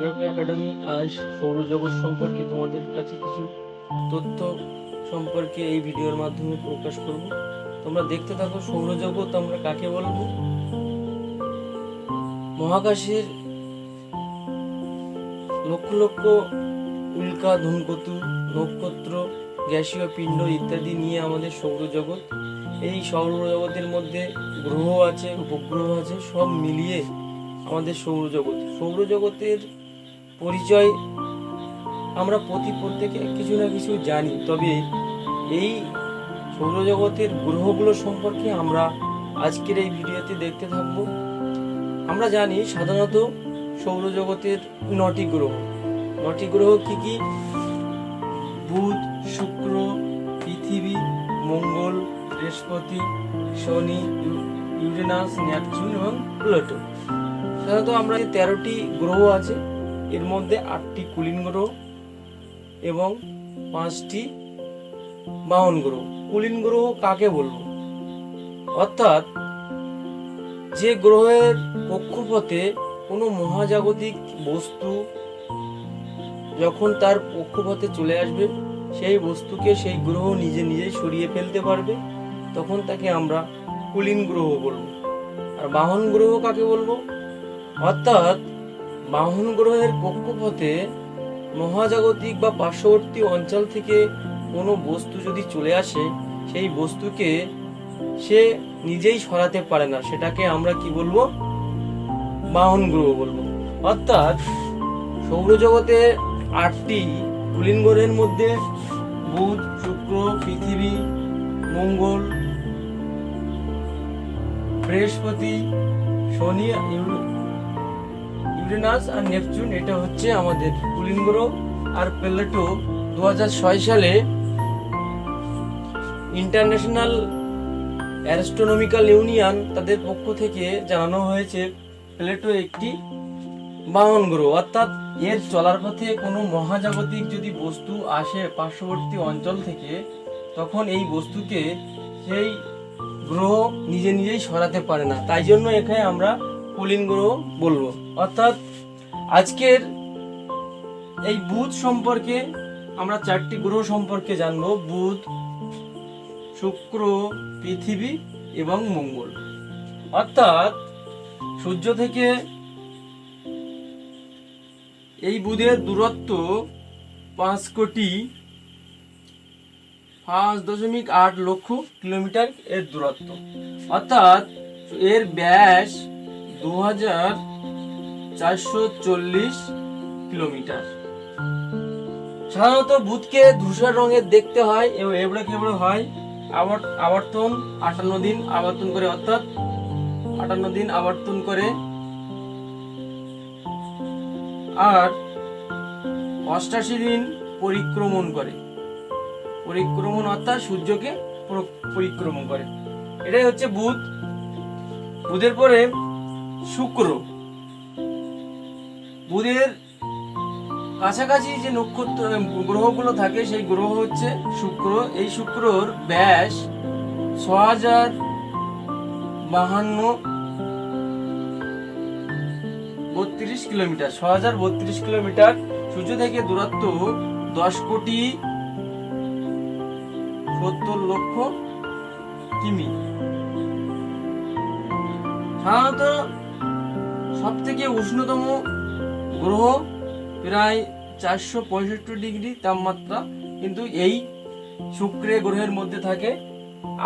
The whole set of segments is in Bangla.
জিওগ্রাফি একাডেমি আজ সৌরজগৎ সম্পর্কে তোমাদের কাছে কিছু তথ্য সম্পর্কে এই ভিডিওর মাধ্যমে প্রকাশ করব। তোমরা দেখতে থাকো। সৌরজগৎ আমরা কাকে বলবো? মহাকাশের লক্ষ লক্ষ উল্কা, ধূমকেতু, নক্ষত্র, গ্যাসীয় পিণ্ড ইত্যাদি নিয়ে আমাদের সৌরজগৎ। এই সৌরজগতের মধ্যে গ্রহ আছে, উপগ্রহ আছে, সব মিলিয়ে আমাদের সৌরজগৎ। সৌরজগতের পরিচয় আমরা প্রত্যেকে কিছু না কিছু জানি, তবে এই সৌরজগতের গ্রহগুলো সম্পর্কে আমরা আজকের এই ভিডিওতে দেখতে থাকব। আমরা জানি সাধারণত সৌরজগতের 9টি গ্রহ। 9টি গ্রহ কি কি? বুধ, শুক্র, পৃথিবী, মঙ্গল, বৃহস্পতি, শনি, ইউরেনাস, নেপচুন এবং প্লুটো। সাধারণত আমরা 13টি গ্রহ আছে, এর মধ্যে 8টি কুলীন গ্রহ এবং 5টি বাহন গ্রহ। কুলীন গ্রহ কাকে বলবো? অর্থাৎ যে গ্রহের কক্ষপথে কোনো মহাজাগতিক বস্তু যখন তার কক্ষপথে চলে আসবে, সেই বস্তুকে সেই গ্রহ নিজে নিজেই সরিয়ে ফেলতে পারবে, তখন তাকে আমরা কুলীন গ্রহ বলবো। আর বাহন গ্রহ কাকে বলবো? অর্থাৎ বাহন গ্রহের কক্ষপথে মহাজাগতিক বা পার্শ্ববর্তী অঞ্চল থেকে কোনো বস্তু যদি চলে আসে, সেই বস্তুকে সে নিজেই সরাতে পারে না, সেটাকে আমরা কি বলবো? বাহন গ্রহ বলবো। অর্থাৎ সৌরজগতে 8টি কুলীন গ্রহের মধ্যে বুধ, শুক্র, পৃথিবী, মঙ্গল, বৃহস্পতি, শনি, ইউরেনাস আর নেপচুন, এটা হচ্ছে আমাদের কুলীন গ্রহ। আর প্লুটো 2006 সালে ইন্টারন্যাশনাল অ্যাস্ট্রোনমিক্যাল ইউনিয়ন তাদের পক্ষ থেকে জানানো হয়েছে প্লুটো একটি বাহন গ্রহ। অর্থাৎ এর চলার পথে কোনো মহাজাগতিক যদি বস্তু আসে পার্শ্ববর্তী অঞ্চল থেকে, তখন এই বস্তুকে সেই গ্রহ নিজে নিজেই সরাতে পারে না, তাই জন্য এখানে আমরা কুলীন গ্রহ বলবো। অর্থাৎ আজকের এই বুধ সম্পর্কে আমরা 4টি গ্রহ সম্পর্কে জানবো: বুধ, শুক্র, পৃথিবী এবং মঙ্গল। অর্থাৎ সূর্য থেকে এই বুধের দূরত্ব 5,8 লক্ষ কিলোমিটার এর দূরত্ব। অর্থাৎ এর ব্যাস 2440 কিলোমিটার। সাধারণত বুধকে ধূসর রঙের দেখতে হয় এবং এবড়ো খেবড়ো হয়। আবর্তন 58 দিন আবর্তন করে, অর্থাৎ 58 দিন আবর্তন করে। আর 88 দিন পরিক্রমণ করে। পরিক্রমণ অর্থাৎ সূর্যকে পরিক্রমণ করে। এটাই হচ্ছে বুধ। বুধের পরে শুক্র। বুধের কাছাকাছি যে নক্ষত্র গ্রহগুলো থাকে, সেই গ্রহ হচ্ছে শুক্র। এই শুক্রর ব্যাস 6032 কিলোমিটার। 6032 কিলোমিটার। সূর্য থেকে দূরত্ব 10,70,00,000 কিমি। সাধারণত সব থেকে উষ্ণতম গ্রহ, প্রায় 465 ডিগ্রি তাপমাত্রা, কিন্তু এই শুক্রে গ্রহের মধ্যে থাকে।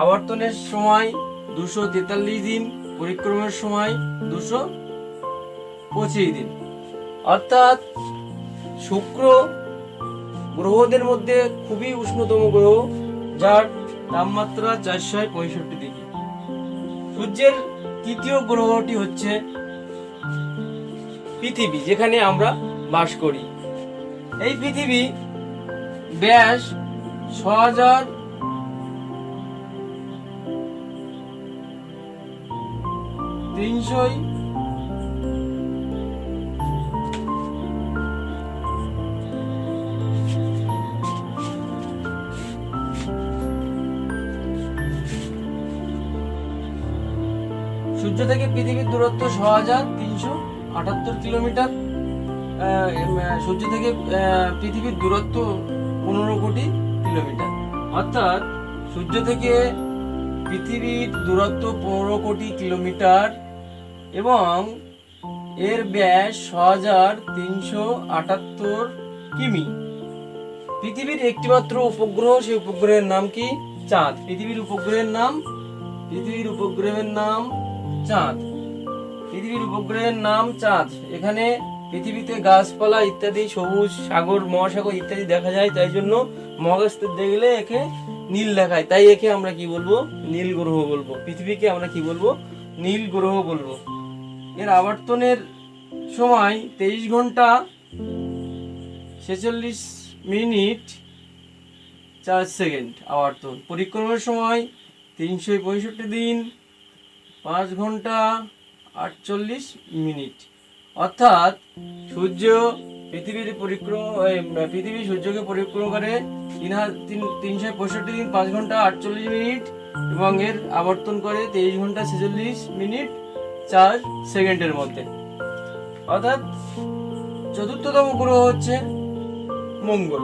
আবর্তনের সময় 243 দিন, পরিক্রমার সময় 225 দিন। অর্থাৎ শুক্র গ্রহদের মধ্যে খুবই উষ্ণতম গ্রহ, যার তাপমাত্রা 465 ডিগ্রি। সূর্যের তৃতীয় গ্রহটি হচ্ছে পৃথিবী, যেখানে আমরা বাস করি। এই পৃথিবী ব্যাস 6300 সূর্য থেকে পৃথিবীর দূরত্ব 6378 কিলোমিটার। সূর্য থেকে পৃথিবীর দূরত্ব 15 কোটি কিলোমিটার। অর্থাৎ সূর্য থেকে পৃথিবীর দূরত্ব 15 কোটি কিলোমিটার এবং এর ব্যাস 6378 কিমি। পৃথিবীর একটিমাত্র উপগ্রহ, সেই উপগ্রহের নাম কি? চাঁদ। পৃথিবীর উপগ্রহের নাম চাঁদ। পৃথিবীর উপগ্রহের নাম চাঁদ। এখানে পৃথিবীতে গাছপালা ইত্যাদি, সবুজ, সাগর, মহাসাগর ইত্যাদি দেখা যায়, তাই জন্য মহাকাশে দেখলে একে নীল দেখায়, তাই একে আমরা কি বলবো? নীল গ্রহ বলবো। পৃথিবীকে আমরা কি বলবো? নীল গ্রহ বলবো। এর আবর্তনের সময় 23 ঘন্টা 46 মিনিট 4 সেকেন্ড আবর্তন। পরিক্রমার সময় 365 দিন 5 ঘন্টা 48 মিনিট। অর্থাৎ সূর্য পৃথিবী সূর্যকে পরিক্রমা করে 365 দিন 5 ঘন্টা 48 মিনিট এবং এর আবর্তন করে 23 ঘন্টা 46 মিনিট 4 সেকেন্ডের মধ্যে। অর্থাৎ চতুর্থতম গ্রহ হচ্ছে মঙ্গল।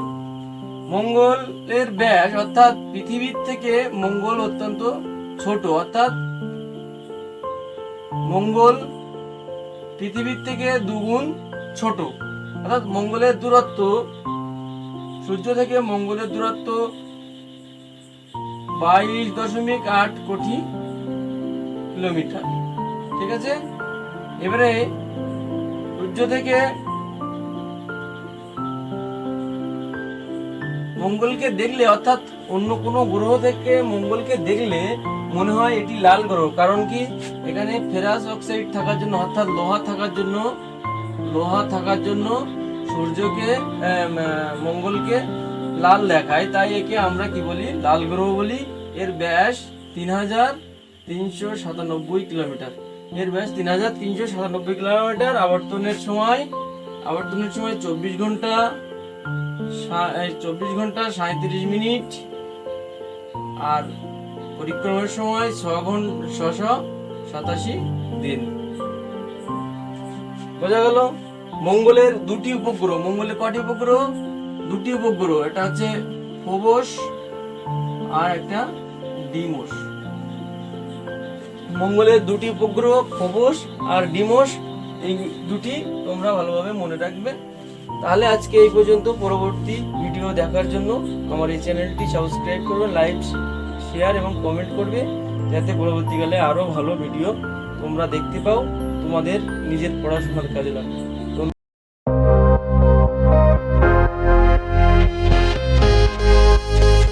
মঙ্গলের ব্যাস, অর্থাৎ পৃথিবীর থেকে মঙ্গল অত্যন্ত ছোট। অর্থাৎ মঙ্গল পৃথিবীর থেকে 2 গুণ ছোট। অর্থাৎ মঙ্গলের দূরত্ব, সূর্য থেকে মঙ্গলের দূরত্ব 22.8 কোটি কিলোমিটার। ঠিক আছে। এবারে সূর্য থেকে মঙ্গলকে দেখলে, অর্থাৎ অন্য কোনো গ্রহ থেকে মঙ্গলকে দেখলে মনে হয় এটি লাল গ্রহ। কারণ কি? এখানে ফেরাস অক্সাইড থাকার জন্য, অর্থাৎ লোহা থাকার জন্য সূর্যকে মঙ্গলকে লাল দেখায়, তাই একে আমরা কি বলি? লাল গ্রহ বলি। এর ব্যাস 3397 কিলোমিটার। এর ব্যাস 3397 কিলোমিটার। আবর্তনের সময় 24 ঘন্টা 37 মিনিট। আর পরিক্রমার সময় 687 দিন। বোঝা গেল? মঙ্গলের 2টি উপগ্রহ। মঙ্গলের কয়টি উপগ্রহ? 2টি উপগ্রহ। এটা হচ্ছে ফোবস আর একটা ডিমোস। মঙ্গলের 2টি উপগ্রহ ফোবস আর ডিমোস, এই দুটি তোমরা ভালোভাবে মনে রাখবে। তাহলে আজকে এই পর্যন্ত। পরবর্তী ভিডিও দেখার জন্য আমার এই চ্যানেলটি সাবস্ক্রাইব করবে, লাইক, শেয়ার এবং কমেন্ট করবে, যাতে পরবর্তীকালে আরো ভালো ভিডিও তোমরা দেখতে পাও, তোমাদের নিজের পড়াশোনার কাজে লাগে।